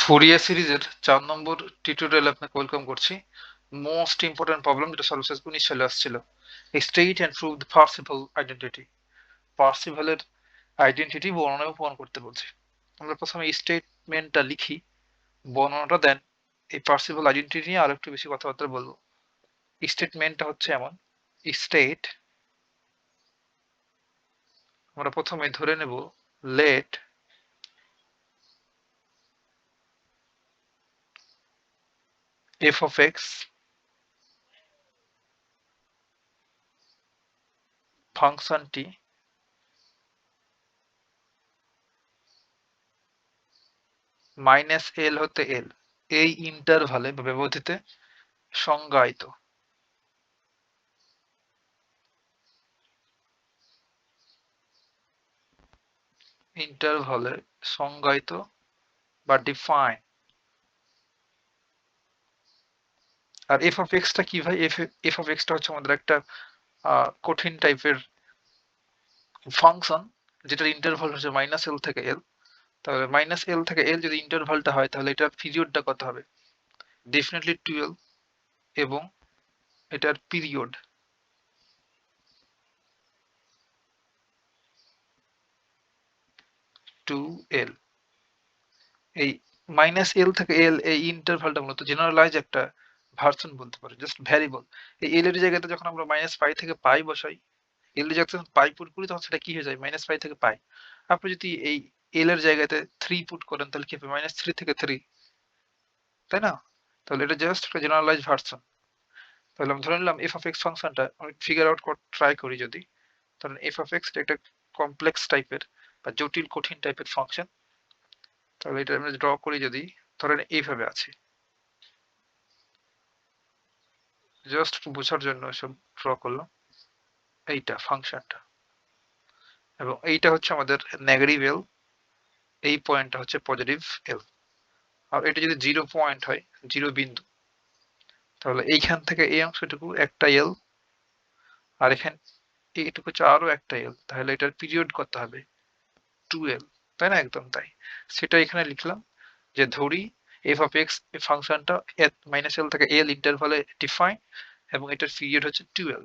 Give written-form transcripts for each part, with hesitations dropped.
Fourier সিরিজের 4 নম্বর টিউটোরিয়ালে আপনাকে ওয়েলকাম করছি। মোস্ট ইম্পর্টেন্ট প্রবলেম যেটা সর্বশেষ 19 সালে আসছিল, state and prove the Percival identity. পার্সিভ্যালের আইডেন্টিটি বর্ণনা এবং প্রমাণ করতে বলছি। আমরা প্রথমে স্টেটমেন্টটা লিখি, বর্ণনাটা দেন। এই পার্সিভ্যাল আইডেন্টিটি নিয়ে আরো একটু বেশি কথাবার্তা বলবো। স্টেটমেন্টটা হচ্ছে এমন, স্টেট আমরা প্রথমে ধরে নেব লেট এফ অফ এক্স ফাংশনটি মাইনাস এল হতে এল এই ইন্টারভালে বা ব্যবধিতে সংজ্ঞায়িত। ইন্টারভালে সংজ্ঞায়িত বা ডিফাইন। আর এফ অফ এক্সটা কি ভাই? এফ অফ এক্সটা হচ্ছে আমাদের একটা কঠিন টাইপের ফাংশন, যেটার ইন্টারভাল হচ্ছে মাইনাস এল থেকে এল। তাহলে মাইনাস এল থেকে এল যদি ইন্টারভালটা হয়, তাহলে এটার পিরিয়ডটা কত হবে? ডেফিনেটলি 12, এবং এটার পিরিয়ড 2l। এই মাইনাস এল থেকে এল এই ইন্টারভালটা মূলত জেনারেলাইজ একটা ভার্সন বলতে পারে, জাস্ট ভ্যারিয়েবল। এই এল এর জায়গাতে যখন আমরা মাইনাস পাই থেকে পাই বসাই, এল এর যখন পাই পুট করি, তখন সেটা কি হয়ে যায়? মাইনাস পাই থেকে পাই। আপনি যদি এই এল এর জায়গাতে 3 পুট করেন, তাহলে কি হবে? মাইনাস 3 থেকে 3, তাই না? তাহলে এটা জাস্ট একটা জেনারেলাইজ ভার্সন। তাহলে আমি ধরে নিলাম এফ অফ এক্স ফাংশনটা আমি ফিগার আউট ট্রাই করি যদি, তাহলে এফ অফ এক্স একটা কমপ্লেক্স টাইপের বা জটিল কঠিন টাইপের ফাংশন। তাহলে এটা আমরা ড্র করি যদি, ধরেন এইভাবে আছে, জাস্ট বোঝার জন্য সব ড্র করলাম। এইটা ফাংশনটা, এবং এইটা হচ্ছে আমাদের নেগেটিভ এল, এই পয়েন্টটা হচ্ছে পজিটিভ এল। আর এটা যদি 0 পয়েন্ট হয়, 0 বিন্দু, তাহলে এইখান থেকে এই অংশটুকু একটা এল, আর এখানে এইটুকু হচ্ছে আরো একটা এল, তাহলে এটার পিরিয়ড কত হবে? 2l, তাই না? একদম তাই। সেটা এখানে লিখলাম যে ধরি এফ অফ এক্স ফাংশনটা মাইনাস এল থেকে এল ইন্টারভালে ডিফাইন, এবং এটার পিরিয়ড হচ্ছে 2l।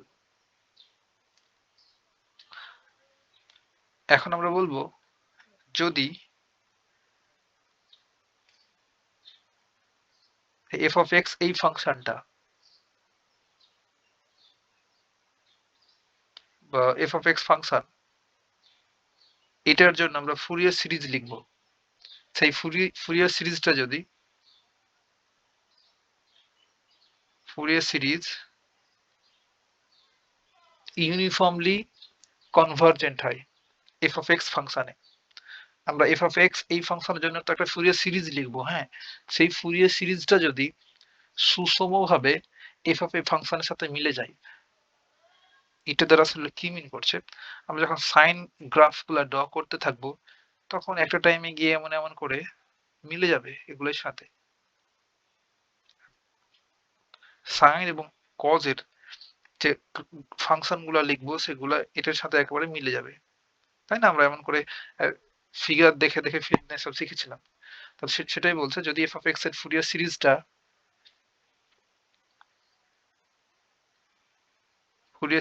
এখন আমরা বলবো, যদি এফ অফ এক্স এই ফাংশনটা বা এফ অফ এক্স ফাংশন, এটার জন্য আমরা ফুরিয়ার সিরিজ লিখবো। সেই ফুরিয়ার সিরিজটা যদি ফুরিয়ার সিরিজ ইউনিফর্মলি কনভার্জেন্ট হয় এফ অফ এক্স ফাংশনে, আমরা এফ অফ এক্স এই ফাংশনের জন্য তো একটা ফুরিয়ার সিরিজ লিখবো, হ্যাঁ। সেই ফুরিয়ার সিরিজটা যদি সুষমভাবে এফ অফ এ ফাংশনের সাথে মিলে যায়, এটা দ্বারা আসলে কি মিন করছে? আমরা যখন সাইন গ্রাফ গুলা ড্র করতে থাকবো, তখন একটা টাইমে গিয়ে এমন এমন করে মিলে যাবে এগুলোর সাথে। সাইন এবং কজের যে ফাংশন গুলা লিখবো, সেগুলা এটার সাথে একেবারে মিলে যাবে, তাই না? আমরা এমন করে ফিগার দেখে দেখে ফিটনেস সব শিখেছিলাম। তো সেটাই বলছে, যদি এফ অফ এক্স এর ফুরিয়ার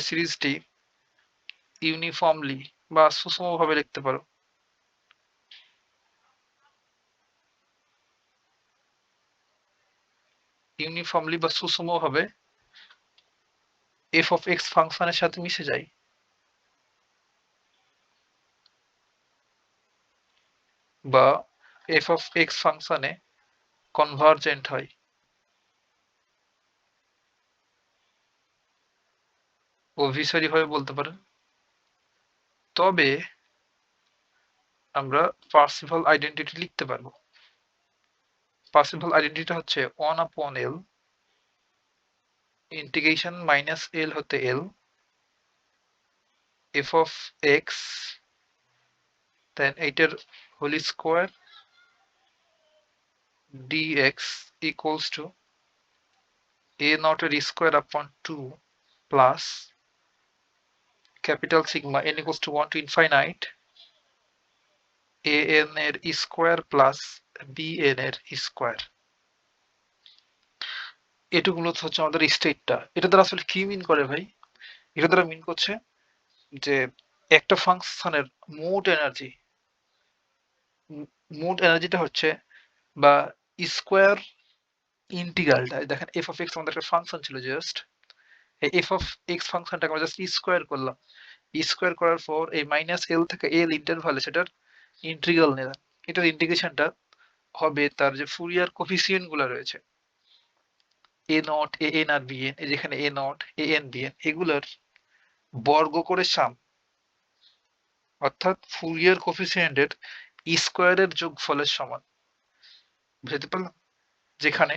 সিরিজটি ইউনিফর্মলি বা সুষমভাবে লিখতে পারো, ইউনিফর্মলি বা সুষমভাবে এফ অফ এক্স ফাংশনের সাথে মিশে যায়, বা এফ অফ এক্স ফাংশনে কনভার্জেন্ট হয়, অভিসারী ভাবে বলতে পারেন, তবে আমরা পার্সিভাল আইডেন্টিটি লিখতে পারবো। পার্সিভাল আইডেন্টিটি হচ্ছে 1/L ইন্টিগ্রেশন মাইনাস এল হতে L F of x, then এইটার whole square d x equals to a not এর square upon 2 plus capital sigma n equals to 1 to infinite a n এর square plus bn এর square. এটুকুলো হচ্ছে আমাদের স্টেটটা। এটা দ্বারা আসলে কি মিন করে ভাই? এটা দ্বারা মিন করছে যে একটা ফাংশনের মোট এনার্জি, মোট এনার্জিটা হচ্ছে বা স্কোয়ার ইন্টিগ্রালটা, দেখেন এফ অফ এক্স আমাদের একটা ফাংশন ছিল জাস্ট, এই এফ অফ এক্স ফাংশনটাকে আমরা জাস্ট স্কোয়ার করলাম। স্কোয়ার করার পর এই মাইনাস এল থেকে এল ইন্টারভালে সেটার ইন্টিগ্রাল নিলাম। এটার ইন্টিগ্রেশনটা হবে তার যে ফুরিয়ার কোফিসিয়েন্ট গুলো রয়েছে, এ নট এ এন আর বি এন, যেখানে A naught A N B N এগুলোর বর্গ করে সাম, অর্থাৎ ফুরিয়ার কোফিসিয়েন্টের স্কোয়ারের যোগফলের সমান। বুঝতে পারলাম? যেখানে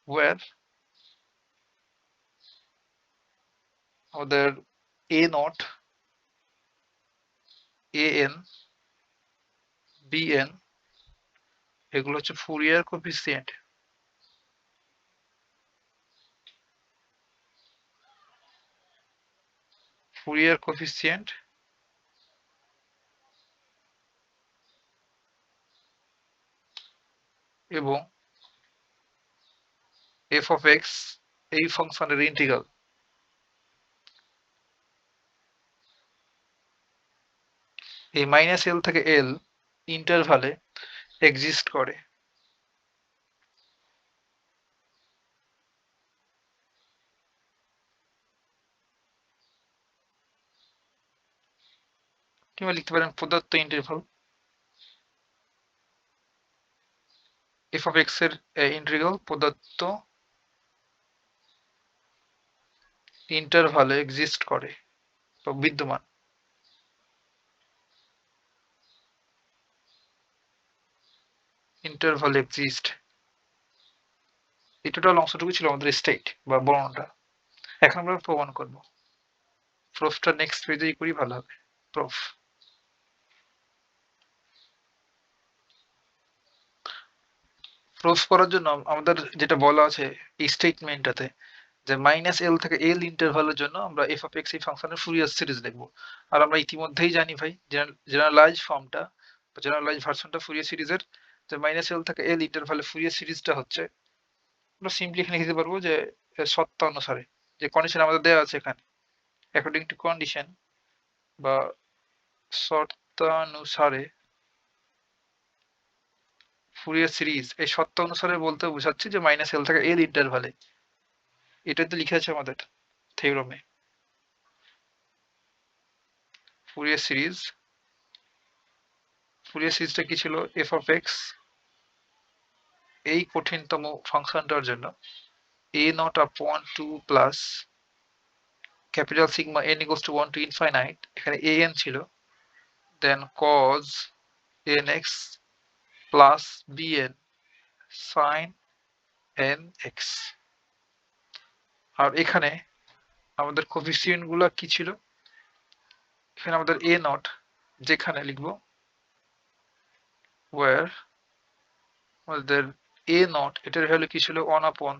ওয়ার আমাদের A naught A N B N এগুলো হচ্ছে ফুরিয়ার কোফিসিয়েন্ট, ফুরিয়ার কোফিসিয়েন্ট এবং এফ অফ এক্স এই ফাংশনের ইন্টিগ্রাল। এই মাইনাস এল থেকে এল ইন্টারভালে এক্সিস্ট করে। কিংবা লিখতে পারেন প্রদত্ত ইন্টারভাল এফ অফ এক্স এর ইন্টিগ্রাল প্রদত্ত ইন্টারভালে এক্সিস্ট করে বা বিদ্যমান। ইন্টারভাল এক্সিস্ট, এই টোটাল অংশটুকু ছিল আমাদের স্টেট বা বর্ণনাটা। এখন আমরা প্রমাণ করব। প্রুফটা নেক্সট পেজেই করি ভালো হবে। প্রুফ প্রুফ করার জন্য আমাদের যেটা বলা আছে এই স্টেটমেন্টটাতে, যে মাইনাস এল থেকে এল ইন্টারভালের জন্য আমরা এফ অফ এক্স এই ফাংশনের ফুরিয়ার সিরিজ লিখবো। আর আমরা ইতিমধ্যেই জানি ভাই জেনারেলাইজ ফর্মটা বা জেনারেলাইজ ভার্সনটা ফুরিয়ার সিরিজের, যে মাইনাস এল থেকে এল ইন্টারভালে ফুরিয়ার সিরিজটা হচ্ছে, আমরা সিম্পলি এখানে লিখতে পারবো যে সত্তা অনুসারে, যে কন্ডিশন আমাদের দেওয়া আছে এখানে, অ্যাকর্ডিং টু কন্ডিশন বা শর্তানুসারে ফুরিয়ার সিরিজ, এই শর্ত অনুসারে বলতে বোঝাচ্ছি যে মাইনাস এল থেকে এল ইন্টারভালে। এটাই তো লিখে আছে আমাদের থিওরামে। ফুরিয়ার সিরিজ, ফুরিয়ার সিরিজটা কি ছিল? এফ অফ এক্স এই কঠিনতম ফাংশনটার জন্য A naught upon two plus capital sigma N equals to 1 to infinite, এখানে এ এন ছিল, then cos N X plus B N sine N X. আর এখানে আমাদের কোফিসিয়েন্ট গুলা কি ছিল? এখানে আমাদের এ নট, যেখানে লিখবো ওয়ার আমাদের এ নট এটার ভ্যালু কি ছিল? 1 আপন,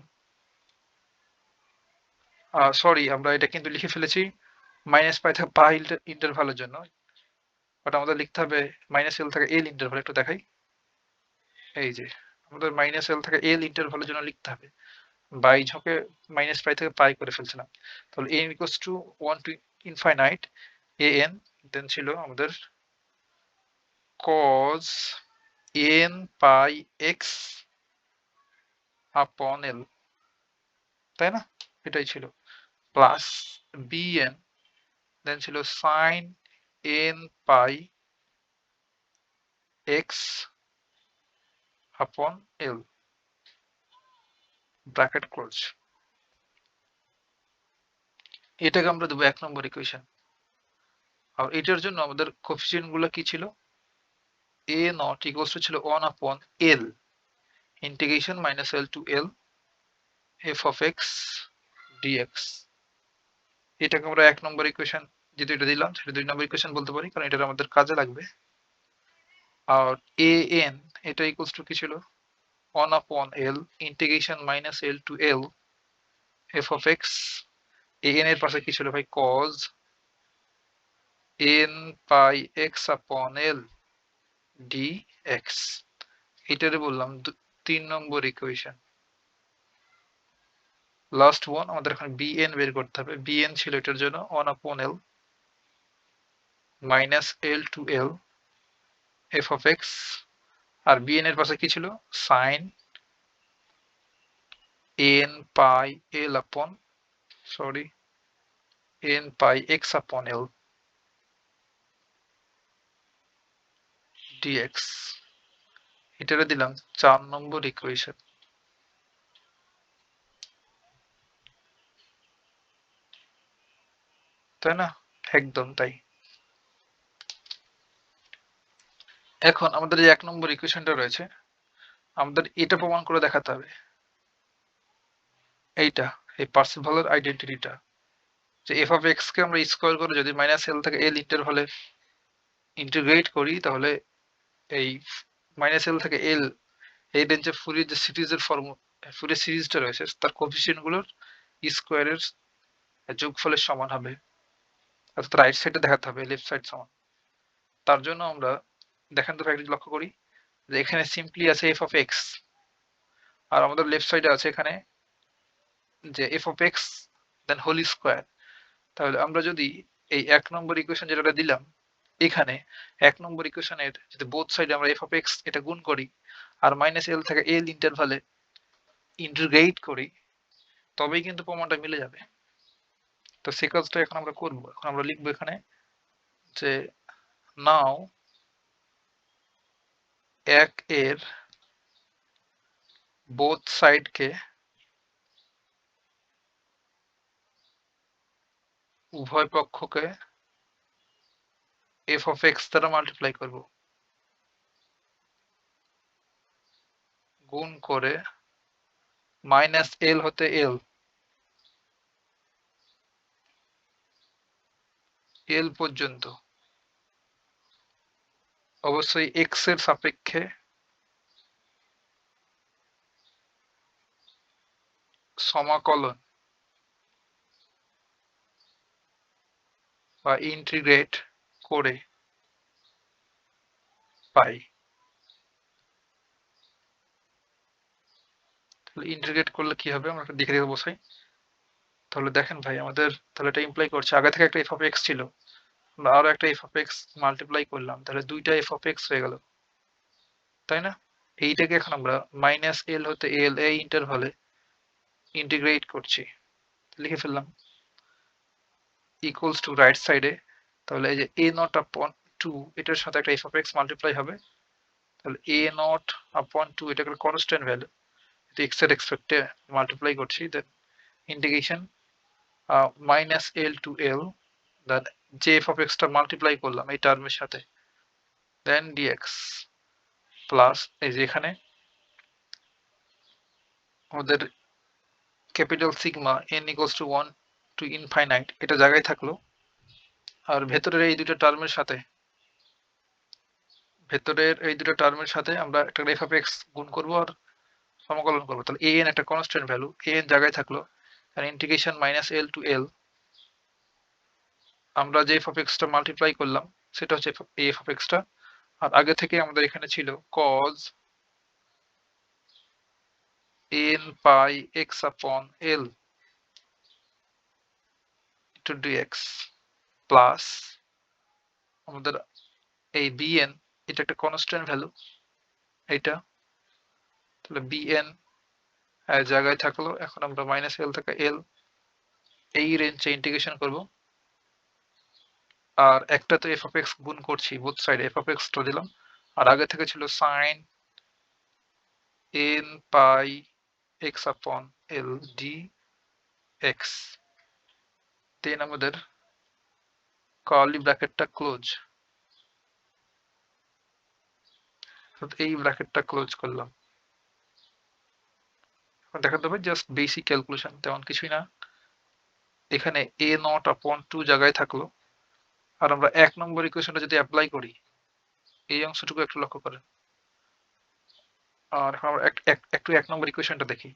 সরি আমরা এটা কিন্তু লিখে ফেলেছি মাইনাস পাই থেকে পাই ইন্টারভালের জন্য, বাট আমাদের লিখতে হবে মাইনাস এল থেকে এল ইন্টারভাল। একটু দেখাই, এই যে আমাদের মাইনাস এল থেকে এল ইন্টারভালের জন্য লিখতে হবে, বাই ঝোঁকে মাইনাস পাই থেকে পাই করে ফেলছিলাম। তাহলে N equals to 1 to infinite A N, then ছিল আমাদের cos n পাই এক্স আপন এল, তাই না? এটাই ছিল প্লাস bn, দেন ছিল sin n পাই এক্স আপন এল, ব্র্যাকেট ক্লোজ। এটাকে আমরা দেবো 1 নম্বর ইকুয়েশন। আর এটার জন্য আমাদের কোফিসিয়েন্ট গুলো কি ছিল? a নট ইকুয়ালস টু ছিল 1 upon l integration minus l to l f of x dx। এটাকে আমরা 1 নম্বর ইকুয়েশন, যেটা এটা দিলাম সেটা 2 নম্বর ইকুয়েশন বলতে পারি, কারণ এটা আমাদের কাজে লাগবে। আর an এটা ইকুয়ালস টু কি ছিল? 1 upon l integration minus l to l f of x, an এর পাশে কি ছিল ভাই? cos n pi x upon l dx। এটারে বললাম 3 নম্বর ইকুয়েশন। লাস্ট ওয়ান আমাদের এখন bn বের করতে হবে। bn ছিল এটার জন্য 1/l minus l to l f of x, আর bn এর পাশে কি ছিল, sin n pi l upon n pi x upon l dx। এটারে দিলাম 4 নম্বর ইকুয়েশন, তাই না? একদম তাই। এখন আমাদের যে 1 নম্বর ইকুয়েশনটা রয়েছে, আমাদের এটা প্রমাণ করে দেখাতে হবে, এইটা, এই পার্সেভালের আইডেন্টিটিটা, যে f of x কে আমরা স্কয়ার করে যদি মাইনাস l থেকে l ইন্টারভালে ইন্টিগ্রেট করি, তাহলে এই মাইনাস l থেকে l এই রেঞ্জে ফুরিয়ার যে সিরিজের ফুরিয়ার সিরিজটা রয়েছে তার কোএফিসিয়েন্ট গুলোর স্কয়ারের যোগফলের সমান হবে, অর্থাৎ রাইট সাইডে দেখাতে হবে লেফট সাইড সমান। তার জন্য আমরা দেখেন তো ফ্যাক্টরি লক্ষ্য করি যে এখানে সিম্পলি আছে f of x, আর আমাদের লেফট সাইডে আছে এখানে যে f of x then whole square. তাহলে আমরা যদি এই 1 নম্বর ইকুয়েশন যেটা দিলাম, এখানে 1 নম্বর ইকুয়েশনের যদি বোথ সাইডে আমরা f of x এটা গুণ করি আর মাইনাস l থেকে l ইন্টারভালে ইন্টিগ্রেট করি, তবেই কিন্তু প্রমাণটা মিলে যাবে। তো সেই কাজটা এখন আমরা করব। এখন আমরা লিখবো এখানে যে নাও 1 এর বোথ সাইডকে উভয় পক্ষকে f of x দ্বারা মাল্টিপ্লাই করব, গুণ করে মাইনাস l হতে l পর্যন্ত অবশ্যই x এর সাপেক্ষে সমাকলন বা ইন্টিগ্রেট করে পাই। তাহলে ইন্টিগ্রেট করলে কি হবে আমরা দেখে দেখে বসাই। তাহলে দেখেন ভাই, আমাদের তাহলে এটা ইমপ্লাই করছে আগে থেকে একটা f of x ছিল, আমরা আরো একটা f of x মাল্টিপ্লাই করলাম, তাহলে দুইটা f of x হয়ে গেল, তাই না? এইটাকে এখন আমরা মাইনাস l হতে l এই ইন্টারভালে ইন্টিগ্রেট করছি, লিখে ফেললাম ইকুয়ালস টু রাইট সাইডে, তাহলে এই যে a নট আপন 2 এটার সাথে একটা f of x মাল্টিপ্লাই হবে, তাহলে a নট আপন 2 এটা একটা কনস্ট্যান্ট ভ্যালু, এটা x এর রেসপেক্টে মাল্টিপ্লাই করছি, then integration minus l to l, then যে f of x টা মাল্টিপ্লাই করলাম এই টার্মের সাথে, দেন dx প্লাস এই যে এখানে আমাদের capital sigma n equals to 1 to infinite এটা জায়গায় থাকলো, আর ভেতরের এই দুটো টার্মের সাথে আমরা একটা f of x গুণ করব আর সমাকলন করব, তাহলে an একটা কনস্ট্যান্ট ভ্যালু, an জায়গায় থাকলো, আর integration minus l to l, আমরা যে f of x টা মাল্টিপ্লাই করলাম সেটা হচ্ছে f of x টা, আর আগে থেকে আমাদের এখানে ছিল cos n pi x upon l to dx plus আমাদের এই bn এটা একটা কনস্ট্যান্ট ভ্যালু এটা, তাহলে bn জায়গায় থাকলো, এখন আমরা মাইনাস l থেকে l এই রেঞ্জে ইন্টিগ্রেশন করব, আর একটা তো f of x গুণ করছি বোথ সাইডে f of x টা দিলাম, আর আগে থেকে ছিল sin n pi x upon l dx, দেন আমাদের কার্লি ব্র্যাকেটটা ক্লোজ, এই ব্র্যাকেটটা ক্লোজ করলাম। এখন দেখাতে হবে জাস্ট বেসিক ক্যালকুলেশন, তেমন কিছুই না। এখানে a নট আপন 2 জায়গায় থাকলো, আর আমরা 1 নম্বর ইকুয়েশনটা যদি অ্যাপ্লাই করি, এই অংশটুকু একটু লক্ষ্য করেন। আর এখন আমরা একটু 1 নম্বর ইকুয়েশনটা দেখি।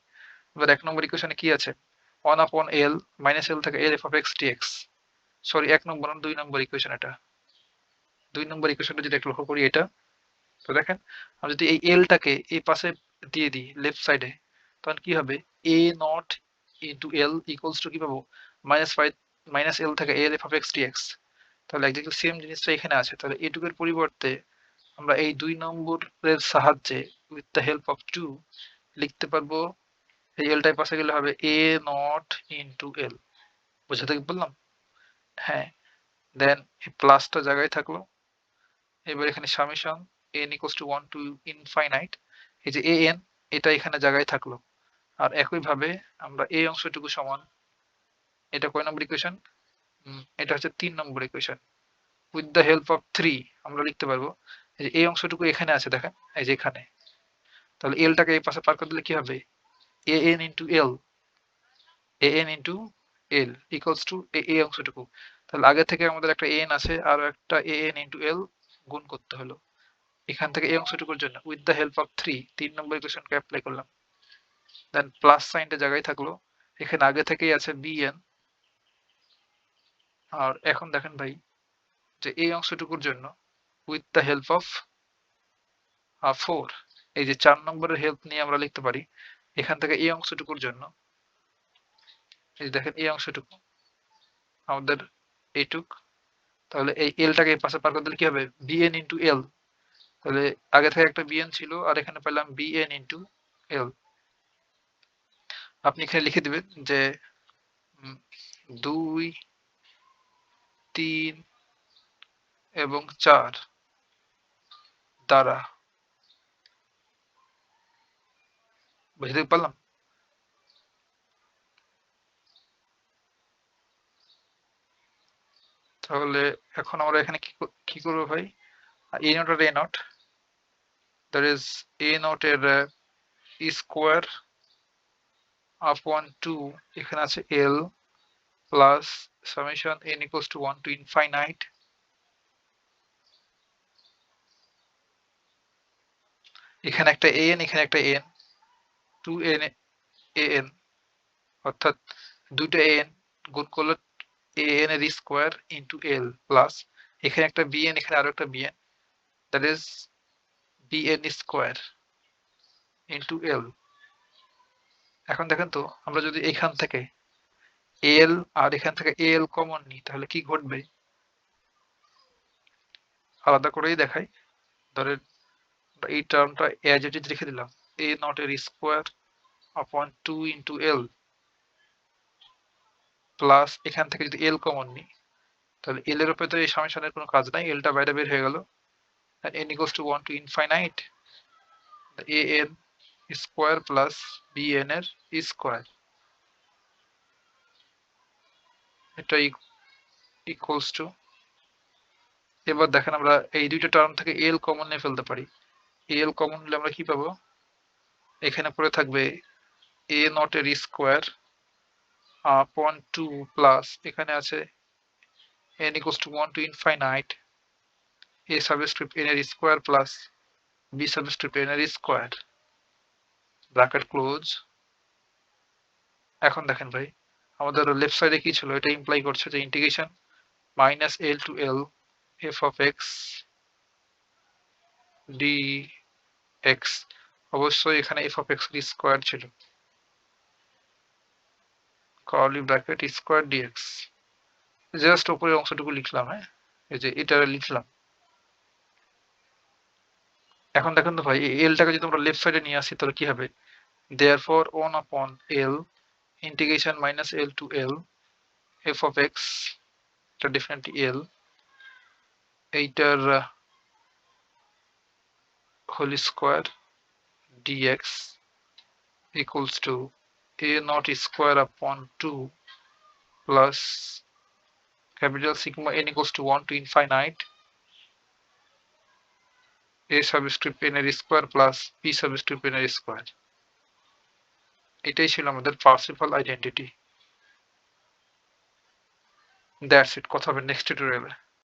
এবার 1 নম্বর ইকুয়েশনে কি আছে, 1 আপন l মাইনাস l থেকে l f of x dx, sorry 1 নম্বর না 2 নম্বর ইকুয়েশন এটা, 2 নম্বর ইকুয়েশনটা যদি একটু লক্ষ্য করি, এটা তো দেখেন আমি যদি এই এলটাকে এই পাশে দিয়ে দিই লেফট সাইডে, তখন কি হবে, A naught into L equals to কি পাবো, মাইনাস এল থেকে L F of X D X. তাহলে একদম সেম জিনিসটা এখানে আছে। তাহলে এটুকুর পরিবর্তে আমরা এই 2 নম্বরের সাহায্যে উইথ দ্য হেল্প অফ 2 লিখতে পারবো, এই এলটাই পাশে গেলে হবে এ নট ইন্টু এল। বুঝাতে বললাম? হ্যাঁ। দেন এই প্লাসটা জায়গায় থাকলো। এবার এখানে summation n equals to 1 to infinite, এই যে an এটা এখানে জায়গায় থাকলো। আর একইভাবে আমরা এই অংশটুকু সমান, এটা কয় নম্বর ইকুয়েশন, এটা হচ্ছে 3 নম্বর equation. With the help of 3 আমরা লিখতে পারবো এই যে এই অংশটুকু এখানে আছে দেখেন, এই যে এখানে। তাহলে এলটাকে এই পাশে পার করে দিলে কি হবে, an into L, an into L equals two এই অংশটুকু। তাহলে আগে থেকে আমাদের একটা an আছে আর একটা an ইন্টু এল গুণ করতে হলো এখান থেকে এই অংশটুকুর জন্য উইথ দ্য হেল্প অফ 3 নম্বর ইকুয়েশনকে অ্যাপ্লাই করলাম। দেন প্লাস সাইনটা জায়গায় থাকলো, এখানে আগে থেকেই আছে bn। আর এখন দেখেন ভাই যে এই অংশটুকুর জন্য উইথ দ্য হেল্প অফ 4, এই যে 4 নম্বরের হেল্প নিয়ে আমরা লিখতে পারি এখান থেকে এই অংশটুকুর জন্য, এই দেখেন এই অংশটুকু আমাদের এইটুক। তাহলে এই এলটাকে এই পাশে পার করে দিলে কি হবে, bn ইন্টু এল। তাহলে আগে থেকে একটা bn ছিল আর এখানে পেলাম bn ইন্টু এল। আপনি এখানে লিখে দিবেন যে 2, 3 এবং 4 দ্বারা, বুঝতে পারলাম? তাহলে এখন আমরা এখানে কি করবো ভাই, এ নট আর A naught, that is A not এর স্কোয়ার আপন 2, এখানে আছে L plus summation n equals to 1 to infinite, এখানে একটা an এখানে একটা n, 2n an, অর্থাৎ দুইটা an গুণ করলে an এর স্কোয়ার ইন্টু এল প্লাস এখানে একটা bn এখানে আরো একটা bn, that is bn square into L. এখন দেখেন তো আমরা যদি এখান থেকে এল আর এখান থেকে এল কমন নিই তাহলে কি ঘটবে, আলাদা করেই দেখাই। ধরেন এই টার্মটা অ্যাজ ইট ইজ রেখে দিলাম, এ নট এর square upon 2 into L plus এখান থেকে যদি এল কমন নিই তাহলে এল এর উপরে তো এই সামেশনের কোনো কাজ নাই, এলটা বাইরে বের হয়ে গেল। n equals to 1 to infinite an square plus bn এর স্কোয়ার, এটা ইকুয়ালস টু, এবার দেখেন আমরা এই দুইটা টার্ম থেকে এল কমন নিয়ে ফেলতে পারি। এল কমন নিলে আমরা কি পাবো, এখানে পড়ে থাকবে এ নট এর স্কোয়ার আপন 2 প্লাস এখানে আছে n equals to 1 to infinite a subscript n এর square plus b subscript n এর স্কোয়ার, ব্র্যাকেট ক্লোজ। এখন দেখেন ভাই আমাদের লেফট সাইডে কি ছিল, এটা ইমপ্লাই করছে যে integration minus L to L F of x d x, অবশ্যই এখানে এফ অফ এক্স স্কোয়ার ছিল, curly bracket square d x, just উপরের অংশটুকু লিখলাম। হ্যাঁ, এই যে এটা লিখলাম। এখন দেখেন তো ভাই এলটাকে যদি আমরা লেফট সাইডে নিয়ে আসি তাহলে কি হবে, therefore 1 upon l integration minus l to l f of x, এটা ডেফিনেটলি l, এইটার whole square dx equals to a naught square upon 2 plus capital sigma n equals to 1 to infinite a subscript n এর square plus b subscript n এর square. এটাই ছিল আমাদের Percival identity. That's it, কথা হবে next টিউটোরিয়ালে।